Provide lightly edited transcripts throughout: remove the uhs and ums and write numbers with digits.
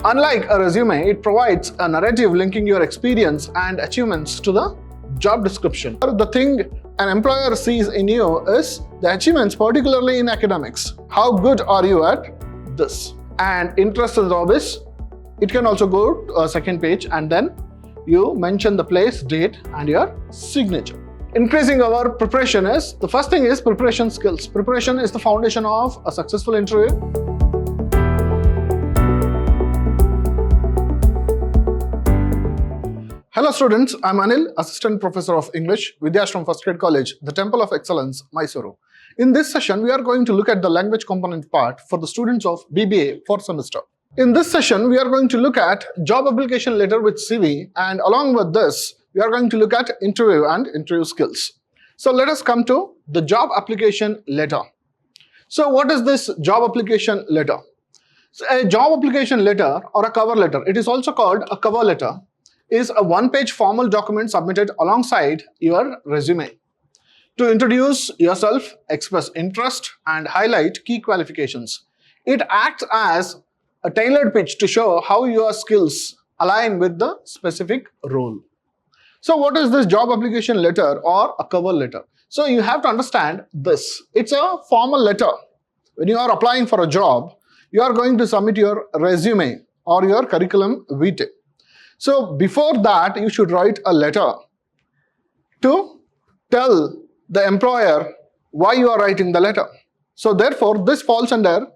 Unlike a resume, it provides a narrative linking your experience and achievements to the job description. The thing an employer sees in you is the achievements, particularly in academics. How good are you at this? And interest in the hobbies. It can also go to a second page, and then you mention the place, date, and your signature. Increasing our preparation is, the first thing is preparation skills. Preparation is the foundation of a successful interview. Hello students, I'm Anil, Assistant Professor of English, Vidhyaashram First Grade College, the Temple of Excellence, MYSURU. In this session, we are going to look at the language component part for the students of BBA 4th semester. In this session, we are going to look at job application letter with CV, and along with this, we are going to look at interview and interview skills. So let us come to the job application letter. So what is this job application letter? So a job application letter or a cover letter, it is also called a cover letter, is a one-page formal document submitted alongside your resume to introduce yourself, express interest, and highlight key qualifications. It acts as a tailored pitch to show how your skills align with the specific role. So what is this job application letter or a cover letter? So you have to understand this. It's a formal letter. When you are applying for a job, you are going to submit your resume or your curriculum vitae. So before that, you should write a letter to tell the employer why you are writing the letter. So therefore, this falls under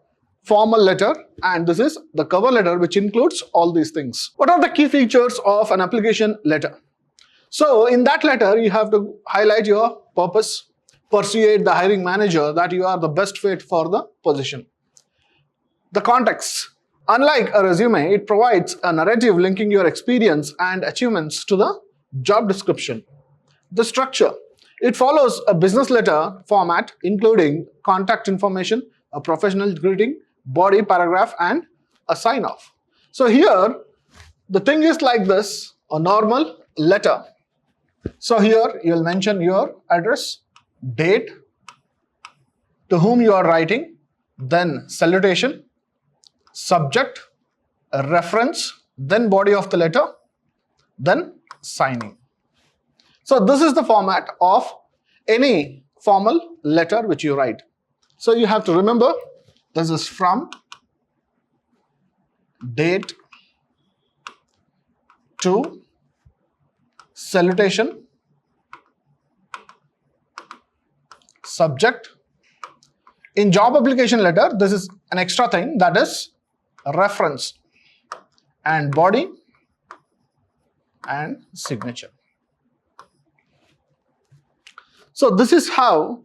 formal letter, and this is the cover letter, which includes all these things. What are the key features of an application letter? So in that letter, you have to highlight your purpose, persuade the hiring manager that you are the best fit for the position. The context. Unlike a resume, it provides a narrative linking your experience and achievements to the job description. The structure. It follows a business letter format, including contact information, a professional greeting, body paragraph, and a sign-off. So here, the thing is like this, a normal letter. So here, you'll mention your address, date, to whom you are writing, then salutation, subject, a reference, then body of the letter, then signing. So this is the format of any formal letter which you write. So you have to remember, this is from, date, to, salutation, subject. In job application letter, this is an extra thing, that is reference, and body and signature. So this is how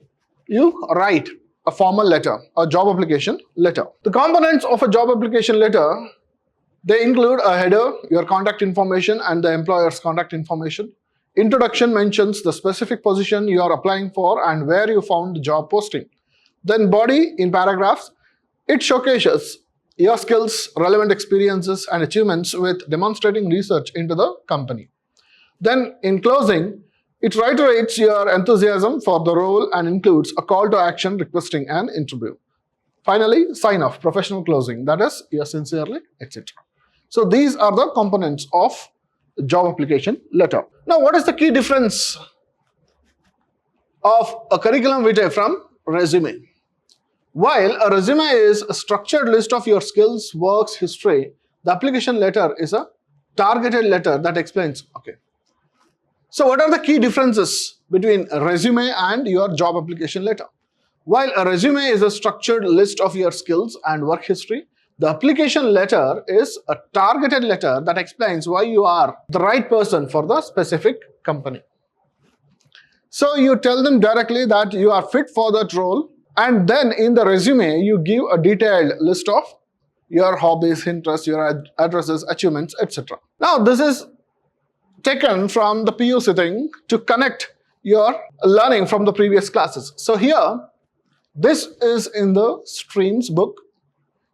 you write a formal letter, a job application letter. The components of a job application letter, they include a header, your contact information, and the employer's contact information. Introduction mentions the specific position you are applying for and where you found the job posting. Then body in paragraphs, it showcases your skills, relevant experiences, and achievements with demonstrating research into the company. Then in closing, it reiterates your enthusiasm for the role and includes a call to action requesting an interview. Finally, sign off, professional closing, that is, yours sincerely, etc. So these are the components of the job application letter. Now, what is the key difference of a curriculum vitae from resume? While a resume is a structured list of your skills, works, history, the application letter is a targeted letter that explains, okay. So what are the key differences between a resume and your job application letter? While a resume is a structured list of your skills and work history, the application letter is a targeted letter that explains why you are the right person for the specific company. So you tell them directly that you are fit for that role, and then in the resume, you give a detailed list of your hobbies, interests, your addresses, achievements, etc. Now, this is taken from the PUC thing to connect your learning from the previous classes. So here, this is in the streams book.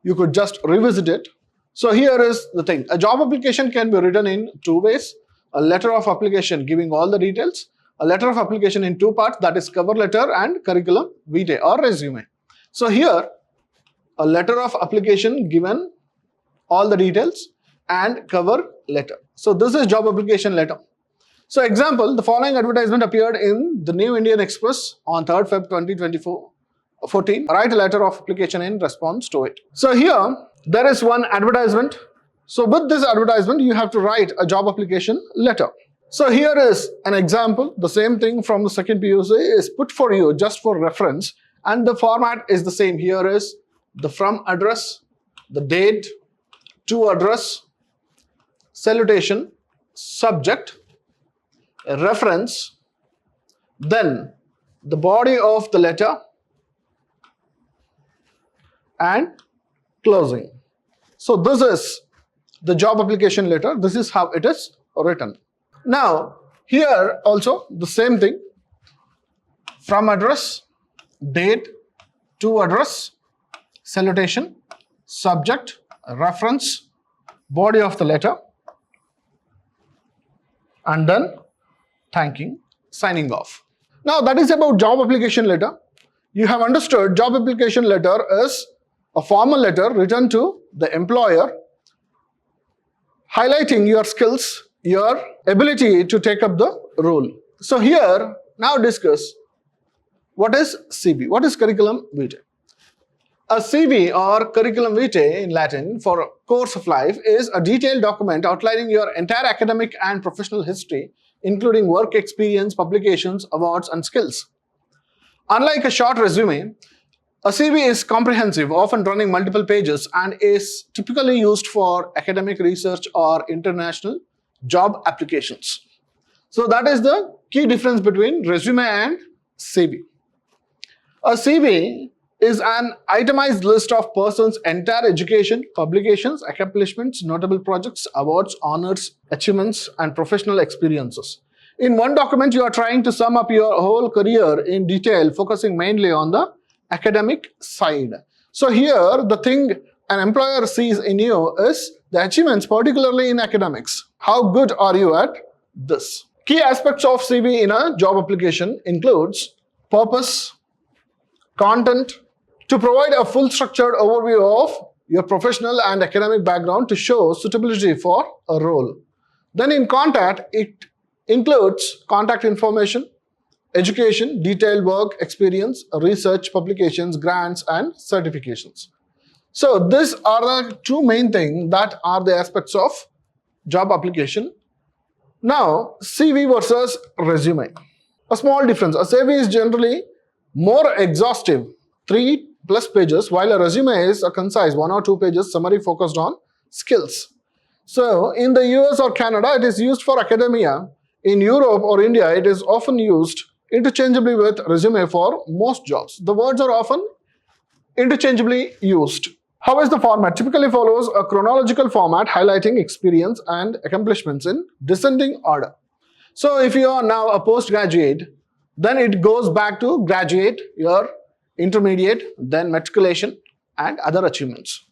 You could just revisit it. So here is the thing. A job application can be written in two ways. A letter of application giving all the details. A letter of application in two parts, that is cover letter and curriculum vitae or resume. So here, a letter of application given all the details, and cover letter. So this is job application letter. So example, the following advertisement appeared in the New Indian Express on 3rd Feb 2014. Write a letter of application in response to it. So here there is one advertisement. So with this advertisement, you have to write a job application letter. So here is an example. The same thing from the second PUC is put for you just for reference, and the format is the same. Here is the from address, the date, to address, salutation, subject, reference, then the body of the letter and closing. So this is the job application letter. This is how it is written. Now here also the same thing, from address, date, to address, salutation, subject, reference, body of the letter, and then thanking, signing off. Now that is about job application letter. You have understood job application letter is a formal letter written to the employer highlighting your skills, your ability to take up the role. So here, now discuss what is CV, what is curriculum vitae. A CV or curriculum vitae in Latin for a course of life is a detailed document outlining your entire academic and professional history, including work experience, publications, awards, and skills. Unlike a short resume, a CV is comprehensive, often running multiple pages, and is typically used for academic research or international job applications. So that is the key difference between resume and CV. A CV is an itemized list of person's entire education, publications, accomplishments, notable projects, awards, honors, achievements, and professional experiences. In one document, you are trying to sum up your whole career in detail, focusing mainly on the academic side. So here, the thing an employer sees in you is the achievements, particularly in academics. How good are you at this? Key aspects of CV in a job application includes purpose, content, to provide a full structured overview of your professional and academic background to show suitability for a role. Then in content, it includes contact information, education, detailed work experience, research, publications, grants, and certifications. So these are the two main things that are the aspects of job application. Now, CV versus resume. A small difference. A CV is generally more exhaustive, 3+ pages, while a resume is a concise 1 or 2 pages summary focused on skills. So in the US or Canada, it is used for academia. In Europe or India, it is often used interchangeably with resume for most jobs. The words are often interchangeably used. How is the format? Typically follows a chronological format highlighting experience and accomplishments in descending order. So if you are now a postgraduate, then it goes back to graduate, your intermediate, then matriculation, and other achievements.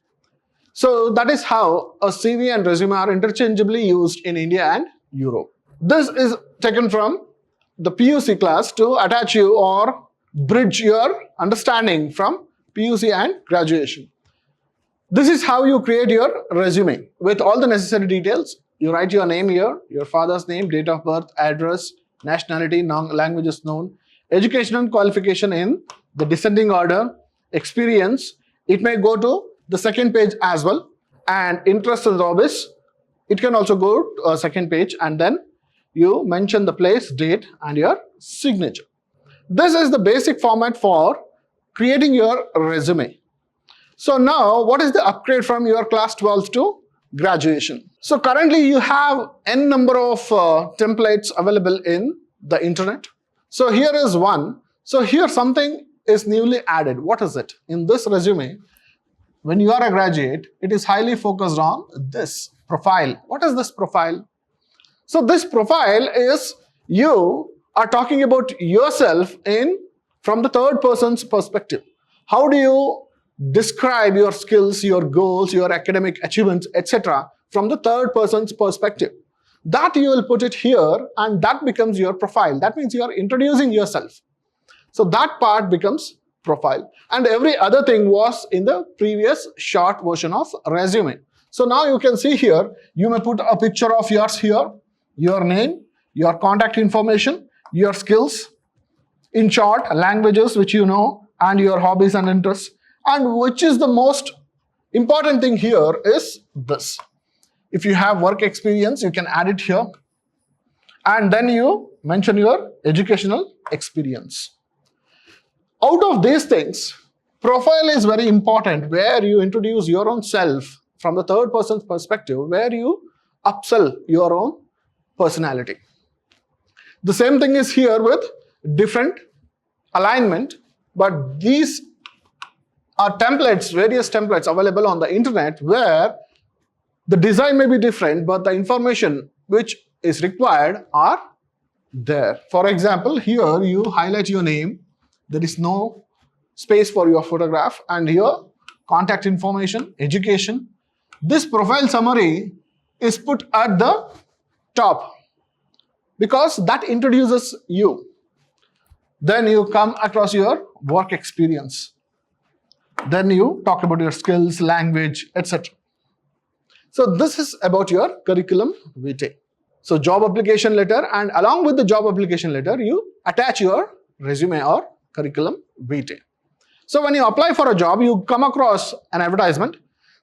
So that is how a CV and resume are interchangeably used in India and Europe. This is taken from the PUC class to attach you or bridge your understanding from PUC and graduation. This is how you create your resume with all the necessary details. You write your name here, your father's name, date of birth, address, nationality, languages known, educational qualification in the descending order, experience. It may go to the second page as well, and interest and hobbies. It can also go to a second page, and then you mention the place, date, and your signature. This is the basic format for creating your resume. So now, what is the upgrade from your class 12 to graduation? So currently you have n number of templates available in the internet. So here is one. So here something is newly added. What is it? In this resume, when you are a graduate, it is highly focused on this profile. What is this profile? So this profile is you are talking about yourself from the third person's perspective. How do you describe your skills, your goals, your academic achievements, etc. from the third person's perspective? That you will put it here, and that becomes your profile. That means you are introducing yourself. So that part becomes profile. And every other thing was in the previous short version of resume. So now you can see here, you may put a picture of yours here, your name, your contact information, your skills, in short, languages which you know, and your hobbies and interests. And which is the most important thing here is this. If you have work experience, you can add it here. And then you mention your educational experience. Out of these things, profile is very important, where you introduce your own self from the third person's perspective, where you upsell your own personality. The same thing is here with different alignment, but these are templates, various templates available on the internet, where the design may be different, but the information which is required are there. For example, here you highlight your name, there is no space for your photograph, and here contact information, education. This profile summary is put at the top because that introduces you. Then you come across your work experience. Then you talk about your skills, language, etc. So this is about your curriculum vitae. So job application letter, and along with the job application letter, you attach your resume or curriculum vitae. So when you apply for a job, you come across an advertisement,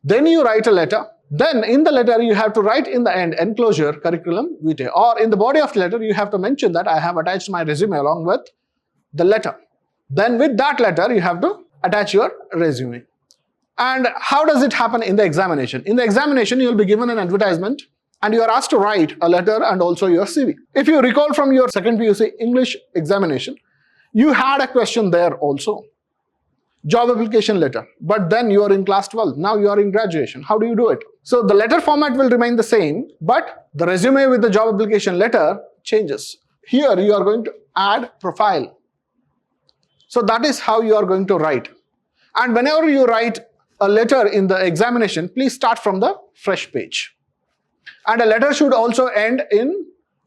then you write a letter. Then in the letter, you have to write in the end, enclosure, curriculum vitae. Or in the body of the letter, you have to mention that I have attached my resume along with the letter. Then with that letter, you have to attach your resume. And how does it happen in the examination? In the examination, you will be given an advertisement and you are asked to write a letter and also your CV. If you recall from your second PUC English examination, you had a question there also. Job application letter. But then you are in class 12. Now you are in graduation. How do you do it? So the letter format will remain the same, but the resume with the job application letter changes. Here you are going to add profile. So that is how you are going to write. And whenever you write a letter in the examination, please start from the fresh page. And a letter should also end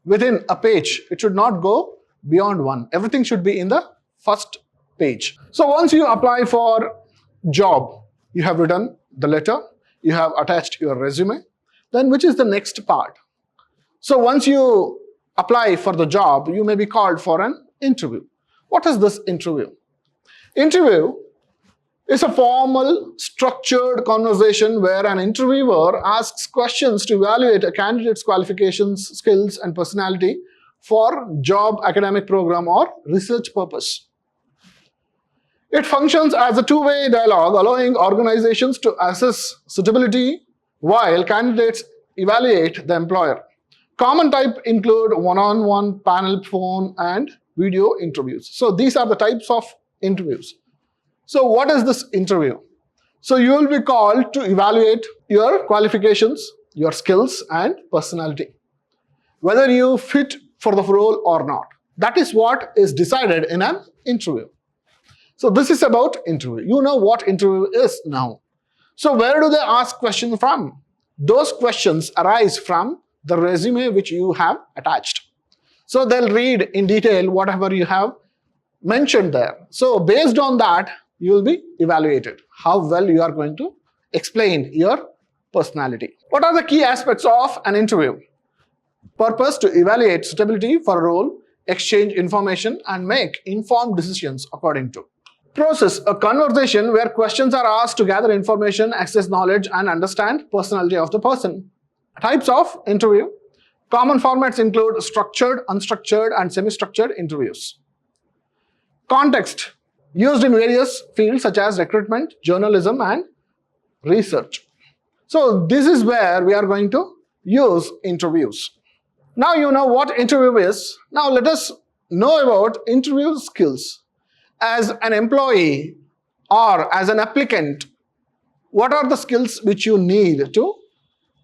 within a page. It should not go beyond one. Everything should be in the first page. So once you apply for job, you have written the letter, you have attached your resume, then which is the next part? So once you apply for the job, you may be called for an interview. What is this interview? Interview is a formal, structured conversation where an interviewer asks questions to evaluate a candidate's qualifications, skills, and personality for job, academic program, or research purpose. It functions as a two-way dialogue, allowing organizations to assess suitability while candidates evaluate the employer. Common type include one-on-one, panel, phone, and video interviews. So these are the types of interviews. So what is this interview? So you will be called to evaluate your qualifications, your skills, and personality, whether you fit for the role or not. That is what is decided in an interview. So this is about interview. You know what interview is now. So where do they ask questions from? Those questions arise from the resume which you have attached. So they'll read in detail whatever you have mentioned there. So based on that, you will be evaluated how well you are going to explain your personality. What are the key aspects of an interview? Purpose: to evaluate suitability for a role, exchange information, and make informed decisions according to. Process: a conversation where questions are asked to gather information, access knowledge, and understand personality of the person. Types of interview. Common formats include structured, unstructured, and semi-structured interviews. Context: used in various fields such as recruitment, journalism, and research. So this is where we are going to use interviews. Now you know what interview is. Now let us know about interview skills. As an employee or as an applicant, what are the skills which you need to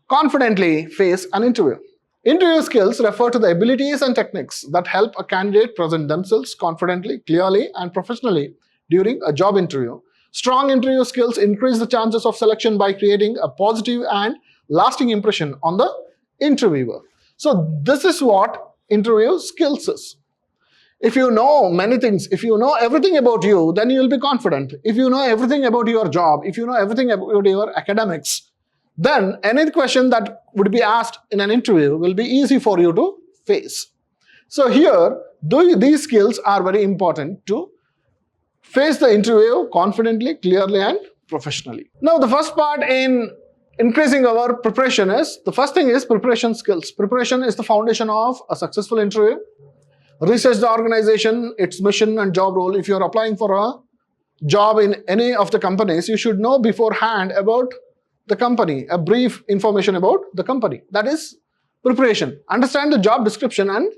confidently face an interview? Interview skills refer to the abilities and techniques that help a candidate present themselves confidently, clearly, and professionally during a job interview. Strong interview skills increase the chances of selection by creating a positive and lasting impression on the interviewer. So this is what interview skills is. If you know many things, if you know everything about you, then you will be confident. If you know everything about your job, if you know everything about your academics, Then any question that would be asked in an interview will be easy for you to face. So here, these skills are very important to face the interview confidently, clearly, and professionally. Now, the first part in increasing our preparation is, the first thing is preparation skills. Preparation is the foundation of a successful interview. Research the organization, its mission and job role. If you're applying for a job in any of the companies, you should know beforehand about the company, a brief information about the company. That is preparation. Understand the job description and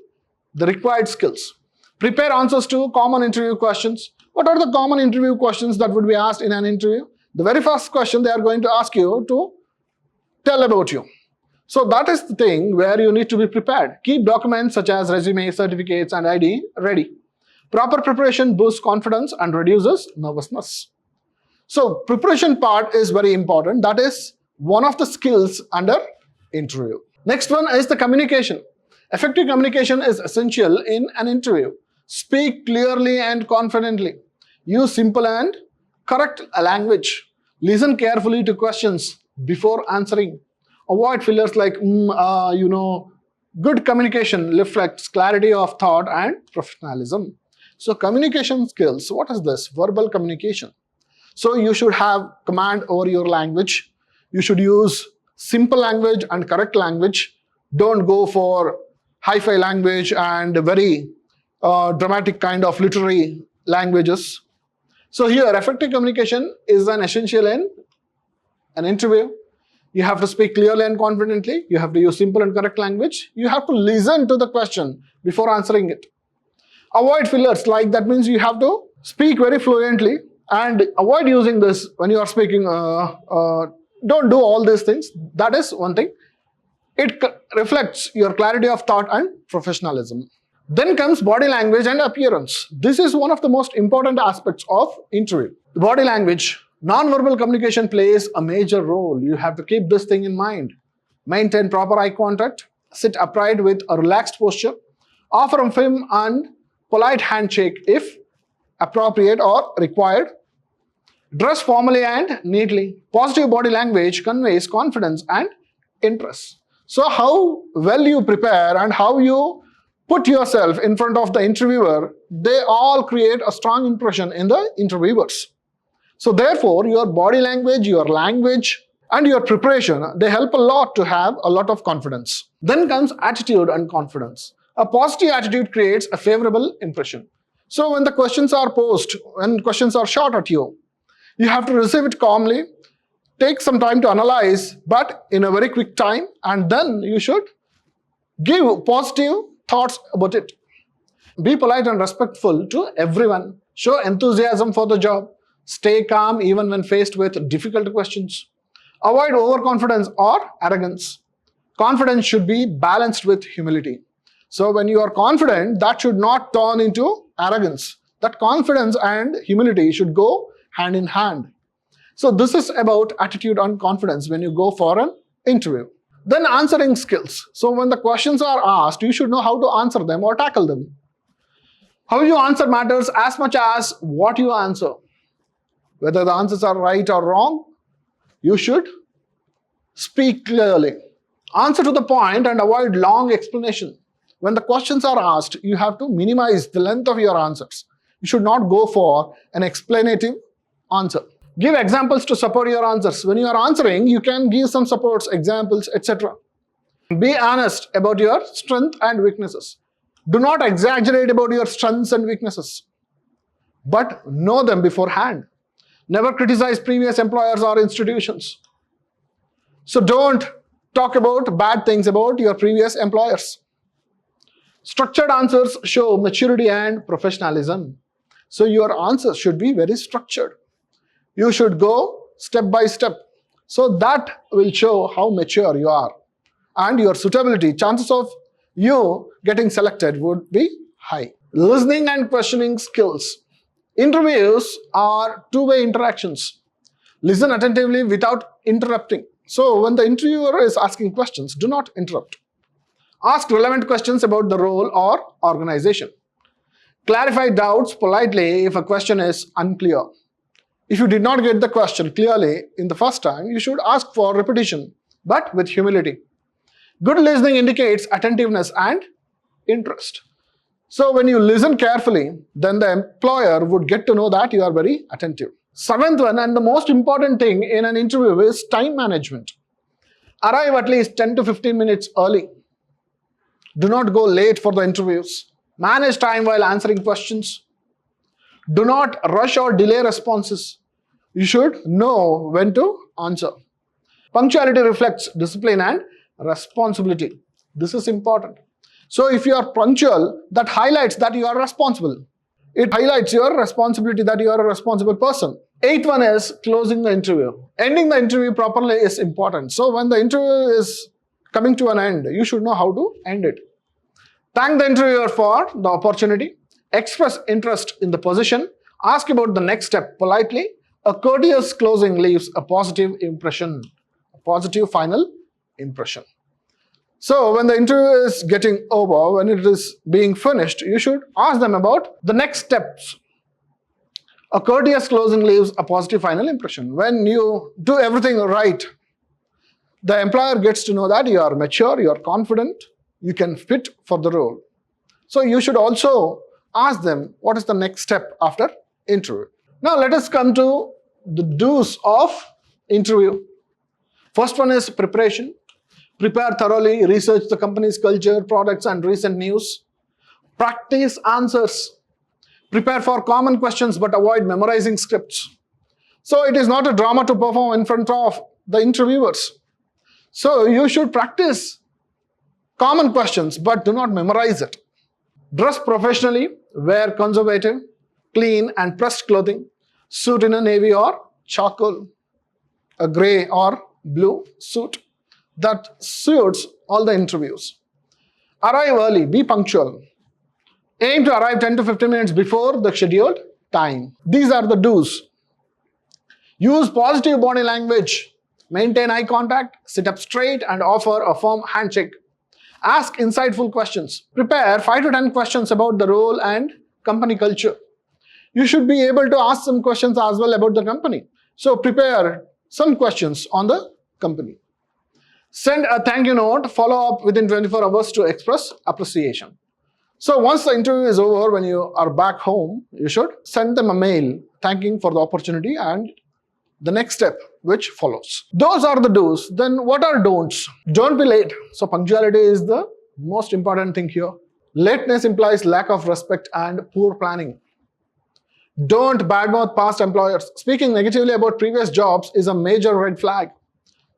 the required skills. Prepare answers to common interview questions. What are the common interview questions that would be asked in an interview? The very first question they are going to ask you to tell about you. So that is the thing where you need to be prepared. Keep documents such as resume, certificates, and ID ready. Proper preparation boosts confidence and reduces nervousness. So preparation part is very important. That is one of the skills under interview. Next one is the communication. Effective communication is essential in an interview. Speak clearly and confidently. Use simple and correct language. Listen carefully to questions before answering. Avoid fillers like, Good communication reflects clarity of thought and professionalism. So communication skills, what is this? Verbal communication. So you should have command over your language. You should use simple language and correct language. Don't go for hi-fi language and very dramatic kind of literary languages. So here, effective communication is an essential in an interview. You have to speak clearly and confidently. You have to use simple and correct language. You have to listen to the question before answering it. Avoid fillers, like that means you have to speak very fluently and avoid using this when you are speaking. Don't do all these things. That is one thing. It reflects your clarity of thought and professionalism. Then comes body language and appearance. This is one of the most important aspects of interview. Body language. Non-verbal communication plays a major role. You have to keep this thing in mind. Maintain proper eye contact. Sit upright with a relaxed posture. Offer a firm and polite handshake if appropriate or required. Dress formally and neatly. Positive body language conveys confidence and interest. So how well you prepare and how you put yourself in front of the interviewer, they all create a strong impression in the interviewers. So therefore, your body language, your language, and your preparation, they help a lot to have a lot of confidence. Then comes attitude and confidence. A positive attitude creates a favorable impression. So when the questions are posed, when questions are shot at you, you have to receive it calmly, take some time to analyze, but in a very quick time, and then you should give positive thoughts about it. Be polite and respectful to everyone. Show enthusiasm for the job. Stay calm even when faced with difficult questions. Avoid overconfidence or arrogance. Confidence should be balanced with humility. So when you are confident, that should not turn into arrogance. That confidence and humility should go hand in hand. So this is about attitude and confidence when you go for an interview. Then answering skills. So when the questions are asked, you should know how to answer them or tackle them. How you answer matters as much as what you answer. Whether the answers are right or wrong, you should speak clearly. Answer to the point and avoid long explanation. When the questions are asked, you have to minimize the length of your answers. You should not go for an explanative answer. Give examples to support your answers. When you are answering, you can give some supports, examples, etc. Be honest about your strengths and weaknesses. Do not exaggerate about your strengths and weaknesses, but know them beforehand. Never criticize previous employers or institutions. So don't talk about bad things about your previous employers. Structured answers show maturity and professionalism. So your answers should be very structured. You should go step by step. So that will show how mature you are. And your suitability, chances of you getting selected would be high. Listening and questioning skills. Interviews are two-way interactions. Listen attentively without interrupting. So when the interviewer is asking questions, do not interrupt. Ask relevant questions about the role or organization. Clarify doubts politely if a question is unclear. If you did not get the question clearly in the first time, you should ask for repetition, but with humility. Good listening indicates attentiveness and interest. So when you listen carefully, then the employer would get to know that you are very attentive. Seventh one, and the most important thing in an interview, is time management. Arrive at least 10 to 15 minutes early. Do not go late for the interviews. Manage time while answering questions. Do not rush or delay responses. You should know when to answer. Punctuality reflects discipline and responsibility. This is important. So if you are punctual, that highlights that you are responsible. It highlights your responsibility that you are a responsible person. Eighth one is closing the interview. Ending the interview properly is important. So when the interview is coming to an end, you should know how to end it. Thank the interviewer for the opportunity. Express interest in the position. Ask about the next step politely. A courteous closing leaves a positive impression, a positive final impression. So when the interview is getting over, when it is being finished, you should ask them about the next steps. A courteous closing leaves a positive final impression. When you do everything right, the employer gets to know that you are mature, you are confident, you can fit for the role. So you should also ask them what is the next step after interview. Now let us come to the do's of interview. First one is preparation. Prepare thoroughly, research the company's culture, products, and recent news. Practice answers. Prepare for common questions but avoid memorizing scripts. So it is not a drama to perform in front of the interviewers. So you should practice common questions but do not memorize it. Dress professionally, wear conservative, clean and pressed clothing. Suit in a navy or charcoal, a gray or blue suit that suits all the interviews. Arrive early, be punctual. Aim to arrive 10 to 15 minutes before the scheduled time. These are the do's. Use positive body language. Maintain eye contact, sit up straight and offer a firm handshake. Ask insightful questions. Prepare 5 to 10 questions about the role and company culture. You should be able to ask some questions as well about the company. So prepare some questions on the company. Send a thank you note, follow up within 24 hours to express appreciation. So once the interview is over, when you are back home, you should send them a mail thanking for the opportunity and the next step which follows. Those are the do's. Then what are don'ts? Don't be late. So punctuality is the most important thing here. Lateness implies lack of respect and poor planning. Don't badmouth past employers. Speaking negatively about previous jobs is a major red flag.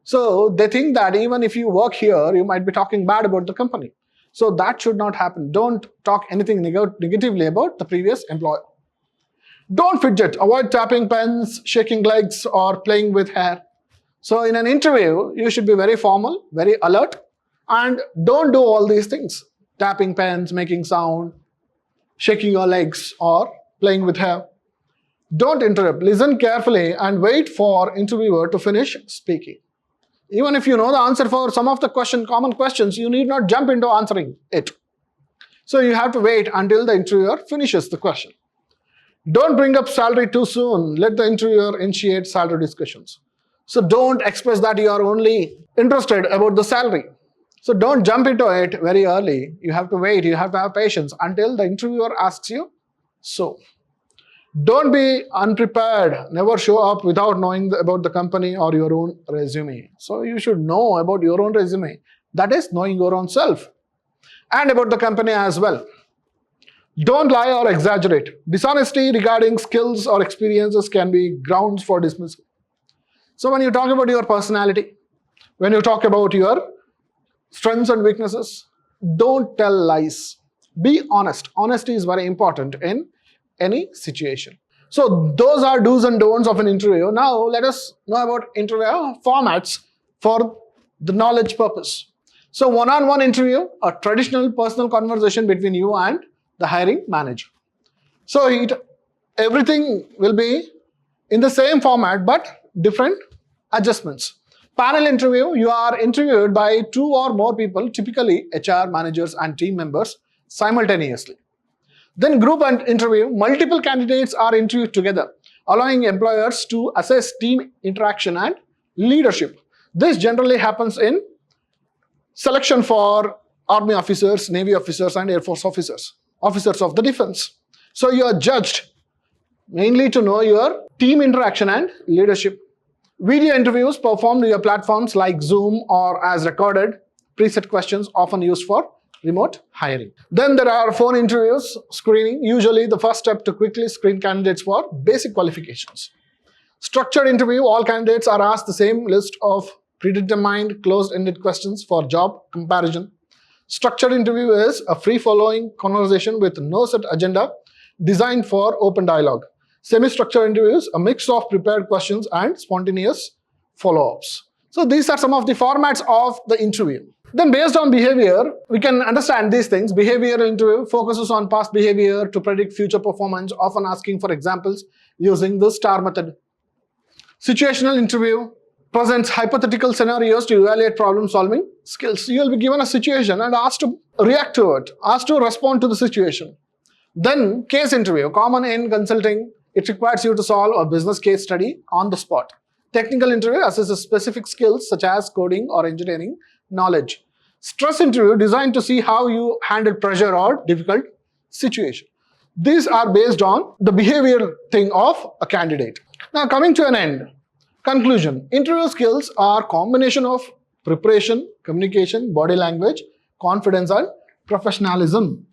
So they think that even if you work here, you might be talking bad about the company. So that should not happen. Don't talk anything negatively about the previous employer. Don't fidget. Avoid tapping pens, shaking legs, or playing with hair. So in an interview, you should be very formal, very alert, and don't do all these things. Tapping pens, making sound, shaking your legs, or playing with hair. Don't interrupt. Listen carefully and wait for interviewer to finish speaking. Even if you know the answer for some of the common questions, you need not jump into answering it. So you have to wait until the interviewer finishes the question. Don't bring up salary too soon. Let the interviewer initiate salary discussions. So don't express that you are only interested about the salary. So don't jump into it very early. You have to wait. You have to have patience until the interviewer asks you so. Don't be unprepared. Never show up without knowing about the company or your own resume. So you should know about your own resume. That is knowing your own self. And about the company as well. Don't lie or exaggerate. Dishonesty regarding skills or experiences can be grounds for dismissal. So when you talk about your personality, when you talk about your strengths and weaknesses, don't tell lies. Be honest. Honesty is very important in any situation. So those are do's and don'ts of an interview. Now let us know about interview formats for the knowledge purpose. So one-on-one interview, a traditional personal conversation between you and the hiring manager. So everything will be in the same format but different adjustments. Panel interview, you are interviewed by 2 or more people, typically HR managers and team members simultaneously. Then group interview, multiple candidates are interviewed together. allowing employers to assess team interaction and leadership. This generally happens in selection for Army officers, Navy officers, and Air Force officers, officers of the defense. So you are judged mainly to know your team interaction and leadership. Video interviews performed via platforms like Zoom or as recorded preset questions often used for remote hiring. Then there are phone interviews, screening, usually the first step to quickly screen candidates for basic qualifications. Structured interview, all candidates are asked the same list of predetermined closed-ended questions for job comparison. Structured interview is a free-flowing conversation with no set agenda designed for open dialogue. Semi-structured interviews, a mix of prepared questions and spontaneous follow-ups. So these are some of the formats of the interview. Then based on behavior, we can understand these things. Behavioral interview focuses on past behavior to predict future performance, often asking for examples using the STAR method. Situational interview presents hypothetical scenarios to evaluate problem-solving skills. You will be given a situation and asked to react to it, asked to respond to the situation. Then case interview, common in consulting. It requires you to solve a business case study on the spot. Technical interview assesses specific skills such as coding or engineering knowledge. Stress interview designed to see how you handle pressure or difficult situation. These are based on the behavioral thing of a candidate. Now coming to an end. Conclusion. Interview skills are a combination of preparation, communication, body language, confidence and professionalism.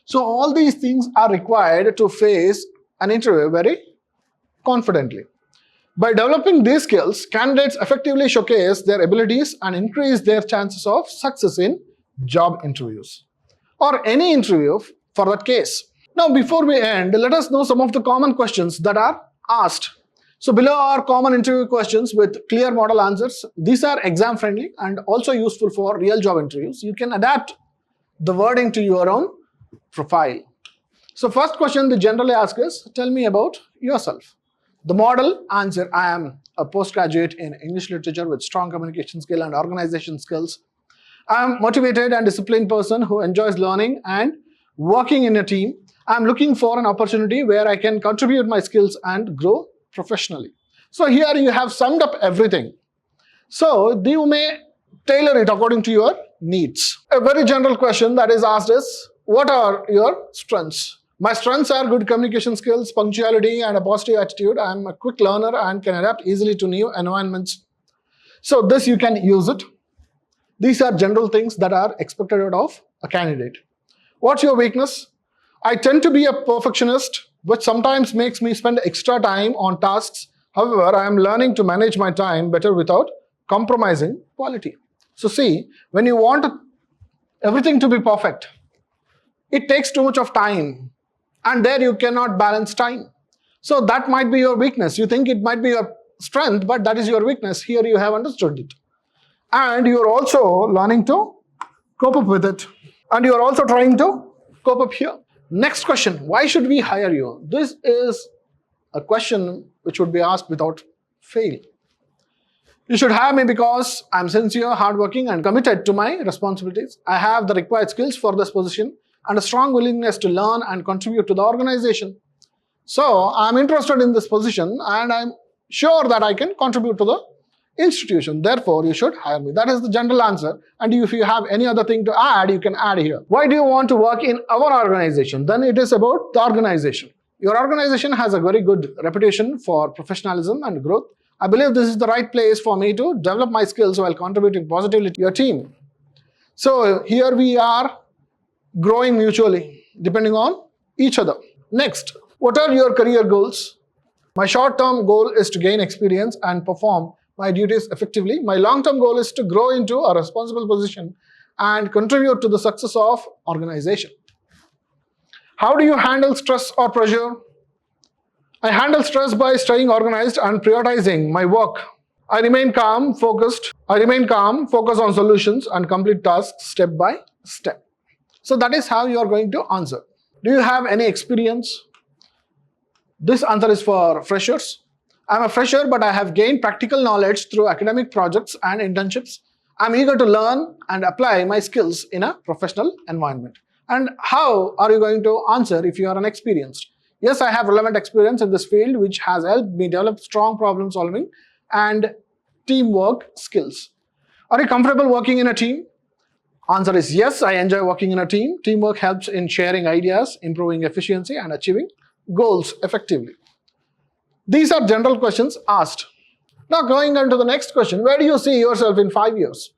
So all these things are required to face an interview very confidently. By developing these skills, candidates effectively showcase their abilities and increase their chances of success in job interviews or any interview for that case. Now, before we end, let us know some of the common questions that are asked. So below are common interview questions with clear model answers. These are exam friendly and also useful for real job interviews. You can adapt the wording to your own profile. So first question they generally ask is, tell me about yourself. The model answer, I am a postgraduate in English literature with strong communication skill and organization skills. I am a motivated and disciplined person who enjoys learning and working in a team. I am looking for an opportunity where I can contribute my skills and grow professionally. So here you have summed up everything. So you may tailor it according to your needs. A very general question that is asked is, what are your strengths? My strengths are good communication skills, punctuality, and a positive attitude. I am a quick learner and can adapt easily to new environments. So this you can use it. These are general things that are expected out of a candidate. What's your weakness? I tend to be a perfectionist, which sometimes makes me spend extra time on tasks. However, I am learning to manage my time better without compromising quality. So see, when you want everything to be perfect, it takes too much of time. And there you cannot balance time. So that might be your weakness. You think it might be your strength, but that is your weakness. Here you have understood it. And you are also learning to cope up with it. And you are also trying to cope up here. Next question, why should we hire you? This is a question which would be asked without fail. You should hire me because I'm sincere, hardworking, and committed to my responsibilities. I have the required skills for this position and a strong willingness to learn and contribute to the organization. So I'm interested in this position and I'm sure that I can contribute to the institution. Therefore, you should hire me. That is the general answer. And if you have any other thing to add, you can add here. Why do you want to work in our organization? Then it is about the organization. Your organization has a very good reputation for professionalism and growth. I believe this is the right place for me to develop my skills while contributing positively to your team. So here we are growing mutually, depending on each other. Next, what are your career goals? My short-term goal is to gain experience and perform my duties effectively. My long-term goal is to grow into a responsible position and contribute to the success of organization. How do you handle stress or pressure? I handle stress by staying organized and prioritizing my work. I remain calm, focus on solutions and complete tasks step by step. So that is how you are going to answer. Do you have any experience? This answer is for freshers. I'm a fresher, but I have gained practical knowledge through academic projects and internships. I'm eager to learn and apply my skills in a professional environment. And how are you going to answer if you are inexperienced? Yes, I have relevant experience in this field which has helped me develop strong problem solving and teamwork skills. Are you comfortable working in a team? Answer is yes, I enjoy working in a team. Teamwork helps in sharing ideas, improving efficiency, and achieving goals effectively. These are general questions asked. Now going on to the next question, where do you see yourself in 5 years?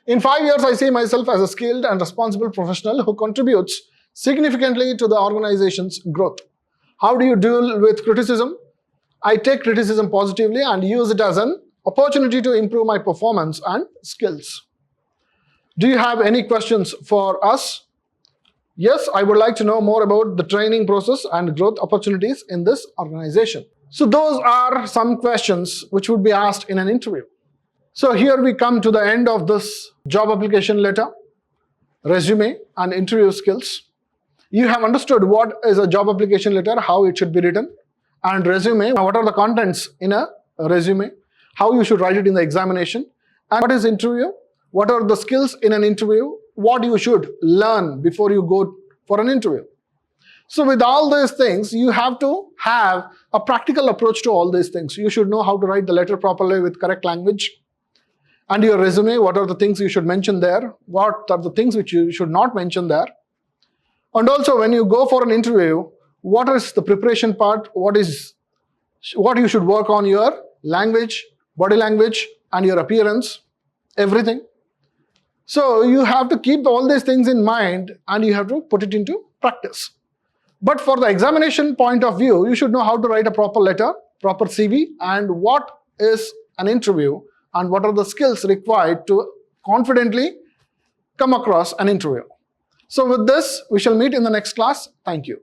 In 5 years, I see myself as a skilled and responsible professional who contributes significantly to the organization's growth. How do you deal with criticism? I take criticism positively and use it as an opportunity to improve my performance and skills. Do you have any questions for us? Yes, I would like to know more about the training process and growth opportunities in this organization. So those are some questions which would be asked in an interview. So here we come to the end of this job application letter, resume, and interview skills. You have understood what is a job application letter, how it should be written, and resume, what are the contents in a resume, how you should write it in the examination, and what is interview, what are the skills in an interview, what you should learn before you go for an interview. So with all these things, you have to have a practical approach to all these things. You should know how to write the letter properly with correct language. And your resume, what are the things you should mention there, what are the things which you should not mention there. And also when you go for an interview, what is the preparation part, what you should work on, your language, body language, and your appearance, everything. So you have to keep all these things in mind and you have to put it into practice. But for the examination point of view, you should know how to write a proper letter, proper CV, and what is an interview and what are the skills required to confidently come across an interview. So with this, we shall meet in the next class. Thank you.